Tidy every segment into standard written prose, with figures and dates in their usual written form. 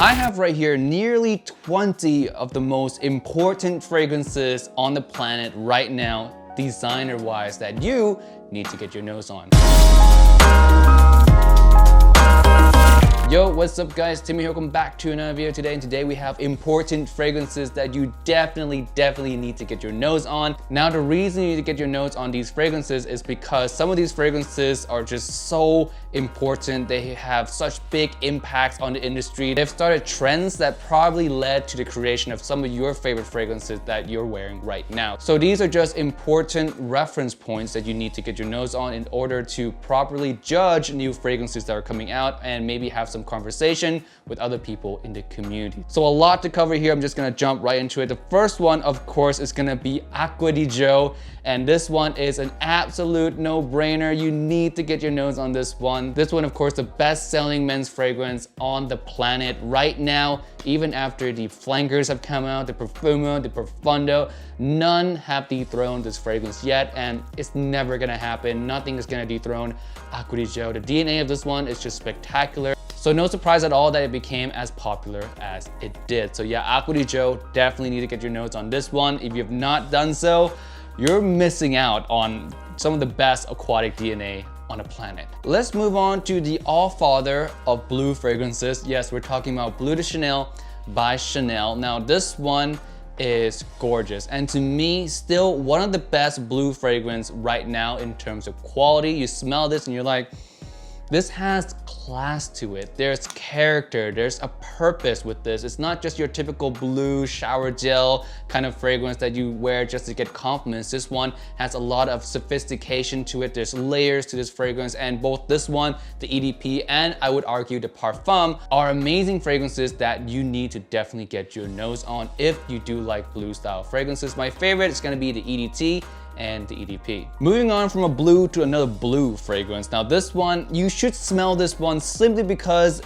I have right here nearly 20 of the most important fragrances on the planet right now, designer-wise, that you need to get your nose on. Yo, what's up guys? Timmy here, welcome back to another video today. And today we have important fragrances that you definitely need to get your nose on. Now the reason you need to get your nose on these fragrances is because some of these fragrances are just so important. They have such big impacts on the industry. They've started trends that probably led to the creation of some of your favorite fragrances that you're wearing right now. So these are just important reference points that you need to get your nose on in order to properly judge new fragrances that are coming out and maybe have some conversation with other people in the community. So a lot to cover here. I'm just gonna jump right into it. The first one, of course, is gonna be Aqua Dijo. And this one is an absolute no-brainer. You need to get your nose on this one. This one, of course, the best-selling men's fragrance on the planet right now. Even after the flankers have come out, the Profumo, the Profundo, none have dethroned this fragrance yet, and it's never gonna happen. Nothing is gonna dethrone Aqua Dijo. The DNA of this one is just spectacular. So no surprise at all that it became as popular as it did. So yeah, Aqua Dijo, definitely need to get your nose on this one. If you have not done so, you're missing out on some of the best aquatic DNA on the planet. Let's move on to the all-father of blue fragrances. Yes, we're talking about Bleu de Chanel by Chanel. Now this one is gorgeous, and to me, still one of the best blue fragrance right now in terms of quality. You smell this and you're like, this has class to it. There's character, there's a purpose with this. It's not just your typical blue shower gel kind of fragrance that you wear just to get compliments. This one has a lot of sophistication to it. There's layers to this fragrance, and both this one, the EDP, and I would argue the Parfum are amazing fragrances that you need to definitely get your nose on if you do like blue style fragrances. My favorite is gonna be the EDT and the EDP. Moving on from a blue to another blue fragrance. Now this one, you should smell this one simply because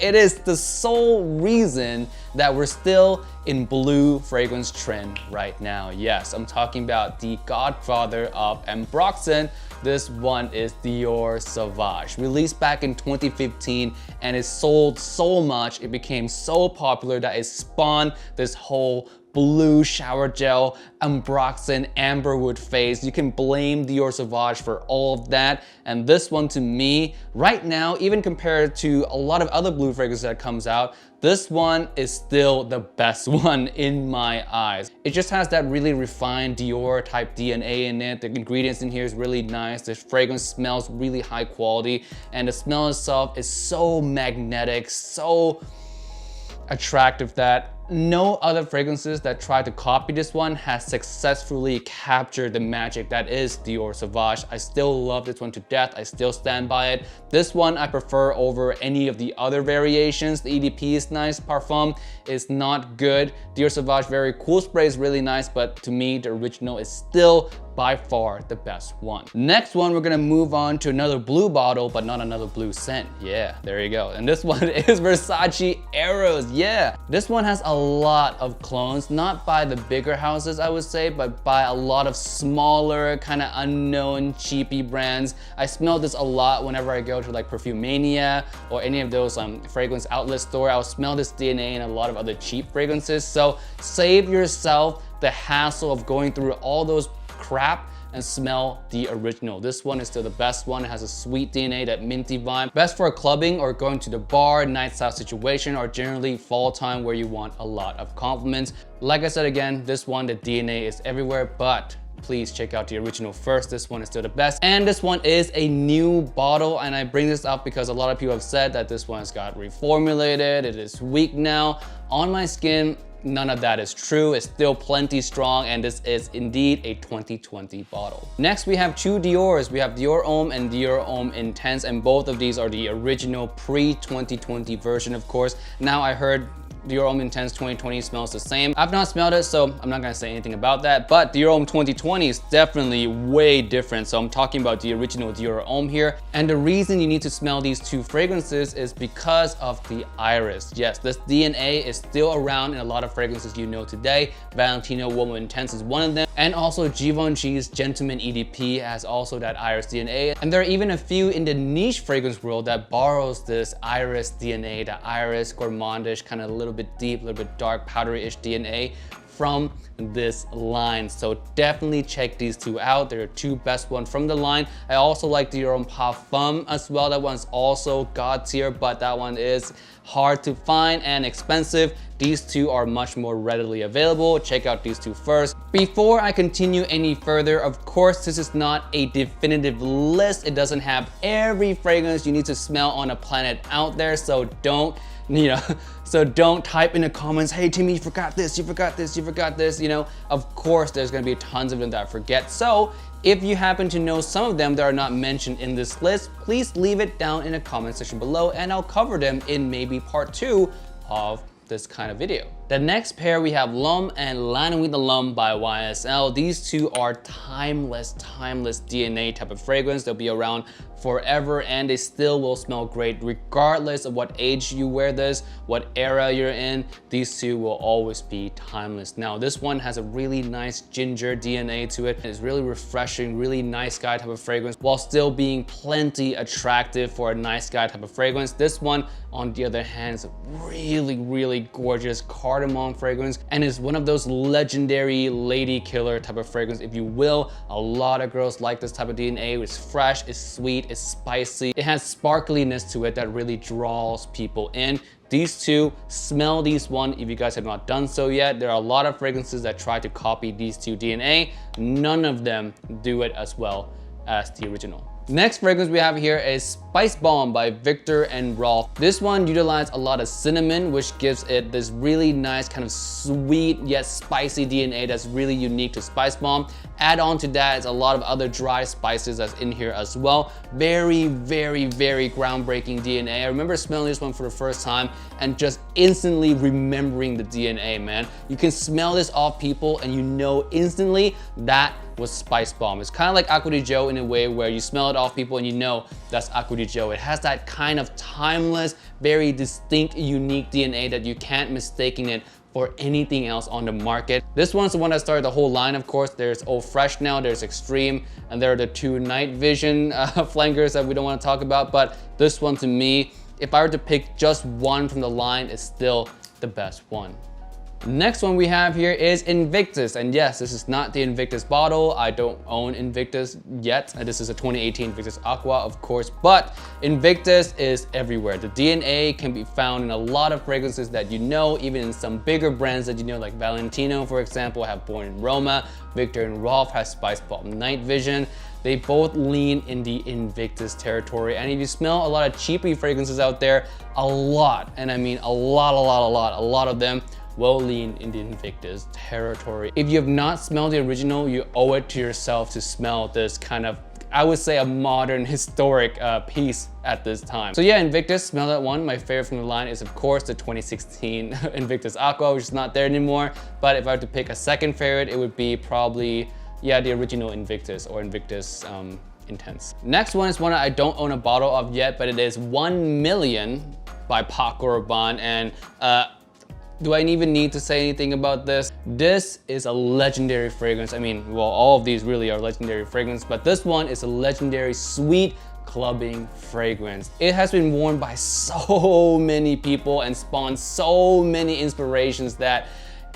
it is the sole reason that we're still in blue fragrance trend right now. Yes, I'm talking about the godfather of ambroxan. This one is Dior Sauvage. Released back in 2015, and it sold so much, it became so popular that it spawned this whole blue shower gel, ambroxan, amberwood phase. You can blame Dior Sauvage for all of that. And this one, to me, right now, even compared to a lot of other blue fragrances that comes out, this one is still the best one in my eyes. It just has that really refined Dior type DNA in it. The ingredients in here is really nice. The fragrance smells really high quality, and the smell itself is so magnetic, so attractive that no other fragrances that try to copy this one has successfully captured the magic that is Dior Sauvage. I still love this one to death. I still stand by it. This one I prefer over any of the other variations. The EDP is nice. Parfum is not good. Dior Sauvage Very Cool Spray is really nice, but to me, the original is still by far the best one. Next one, we're gonna move on to another blue bottle, but not another blue scent. Yeah, there you go. And this one is Versace Eros. Yeah, this one has a lot of clones, not by the bigger houses, I would say, but by a lot of smaller, kind of unknown, cheapy brands. I smell this a lot whenever I go to like Perfumania or any of those fragrance outlet store. I'll smell this DNA in a lot of other cheap fragrances. So save yourself the hassle of going through all those crap and smell the original. This one is still the best one. It has a sweet DNA, that minty vibe. Best for clubbing or going to the bar, night style situation, or generally fall time where you want a lot of compliments. Like I said again, this one, the DNA is everywhere, but please check out the original first. This one is still the best. And this one is a new bottle, and I bring this up because a lot of people have said that this one has got reformulated, it is weak now. On my skin, none of that is true. It's still plenty strong, and this is indeed a 2020 bottle. Next, we have two Diors. We have Dior Homme and Dior Homme Intense, and both of these are the original pre-2020 version, of course. Now, I heard Dior Homme Intense 2020 smells the same. I've not smelled it, so I'm not gonna say anything about that, but Dior Homme 2020 is definitely way different. So I'm talking about the original Dior Homme here. And the reason you need to smell these two fragrances is because of the iris. Yes, this DNA is still around in a lot of fragrances you know today. Valentino Woman Intense is one of them. And also Givenchy's Gentleman EDP has also that iris DNA. And there are even a few in the niche fragrance world that borrows this iris DNA, the iris gourmandish, kind of a little bit deep, a little bit dark, powdery-ish DNA from this line. So definitely check these two out. They're the two best ones from the line. I also like the Dior Homme Parfum as well. That one's also god tier, but that one is hard to find and expensive. These two are much more readily available. Check out these two first. Before I continue any further, of course, this is not a definitive list. It doesn't have every fragrance you need to smell on a planet out there, so don't type in the comments, hey Timmy, you forgot this, you forgot this, you forgot this, Of course, there's gonna be tons of them that I forget. So if you happen to know some of them that are not mentioned in this list, please leave it down in the comment section below and I'll cover them in maybe part 2 of this kind of video. The next pair we have L'Homme and La Nuit de L'Homme by YSL. These two are timeless DNA type of fragrance. They'll be around forever and they still will smell great regardless of what age you wear this, what era you're in. These two will always be timeless. Now this one has a really nice ginger DNA to it. It's really refreshing, really nice guy type of fragrance while still being plenty attractive for a nice guy type of fragrance. This one on the other hand is a really gorgeous cardamom fragrance and is one of those legendary lady killer type of fragrance, if you will. A lot of girls like this type of DNA. It's fresh, it's sweet, it's spicy. It has sparkliness to it that really draws people in. These two, smell these one if you guys have not done so yet. There are a lot of fragrances that try to copy these two DNA. None of them do it as well as the original. Next fragrance we have here is Spice Bomb by Viktor and Rolf. This one utilizes a lot of cinnamon, which gives it this really nice kind of sweet yet spicy DNA that's really unique to Spice Bomb. Add on to that is a lot of other dry spices that's in here as well. Very groundbreaking DNA. I remember smelling this one for the first time and just instantly remembering the DNA, man. You can smell this off people and you know instantly that was Spice Bomb. It's kind of like Aqua di Gio in a way where you smell it off people and you know that's Aqua di Gio. It has that kind of timeless, very distinct, unique DNA that you can't mistaken it for anything else on the market. This one's the one that started the whole line, of course. There's Eau Fresh now, there's Extreme, and there are the two Night Vision flankers that we don't want to talk about, but this one to me, if I were to pick just one from the line, is still the best one. Next one we have here is Invictus, and yes, this is not the Invictus bottle. I don't own Invictus yet. This is a 2018 Invictus Aqua, of course, but Invictus is everywhere. The DNA can be found in a lot of fragrances that you know, even in some bigger brands that you know, like Valentino, for example, have Born in Roma. Viktor and Rolf has Spice Bomb Night Vision. They both lean in the Invictus territory. And if you smell a lot of cheapy fragrances out there, a lot, and I mean a lot of them will lean in the Invictus territory. If you have not smelled the original, you owe it to yourself to smell this kind of, I would say, a modern historic piece at this time. So yeah, Invictus, smell that one. My favorite from the line is of course the 2016 Invictus Aqua, which is not there anymore. But if I were to pick a second favorite, it would be probably, yeah, the original Invictus or Invictus Intense. Next one is one I don't own a bottle of yet, but it is 1 Million by Paco Rabanne, and do I even need to say anything about this? This is a legendary fragrance. I mean, well, all of these really are legendary fragrance, but this one is a legendary sweet clubbing fragrance. It has been worn by so many people and spawned so many inspirations that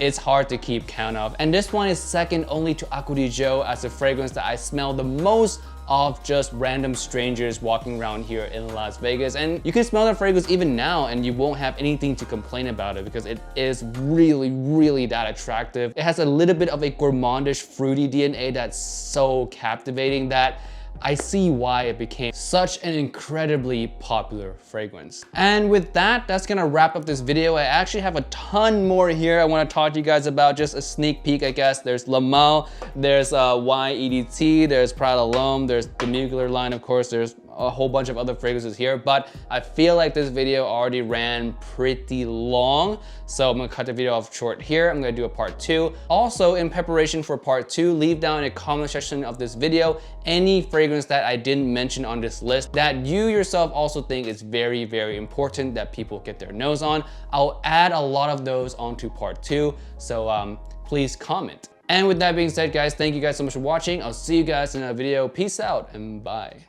it's hard to keep count of. And this one is second only to Aqua di Gio as a fragrance that I smell the most of just random strangers walking around here in Las Vegas. And you can smell the fragrance even now and you won't have anything to complain about it because it is really that attractive. It has a little bit of a gourmandish fruity DNA that's so captivating that I see why it became such an incredibly popular fragrance. And with that, that's gonna wrap up this video. I actually have a ton more here I wanna talk to you guys about, just a sneak peek, I guess. There's La Mal, there's YEDT, there's Prada L'Homme, there's the Mugler line, of course, there's a whole bunch of other fragrances here, but I feel like this video already ran pretty long. So I'm gonna cut the video off short here. I'm gonna do a part 2. Also, in preparation for part 2, leave down in the comment section of this video any fragrance that I didn't mention on this list that you yourself also think is very, very important that people get their nose on. I'll add a lot of those onto part 2, so please comment. And with that being said, guys, thank you guys so much for watching. I'll see you guys in a video. Peace out and bye.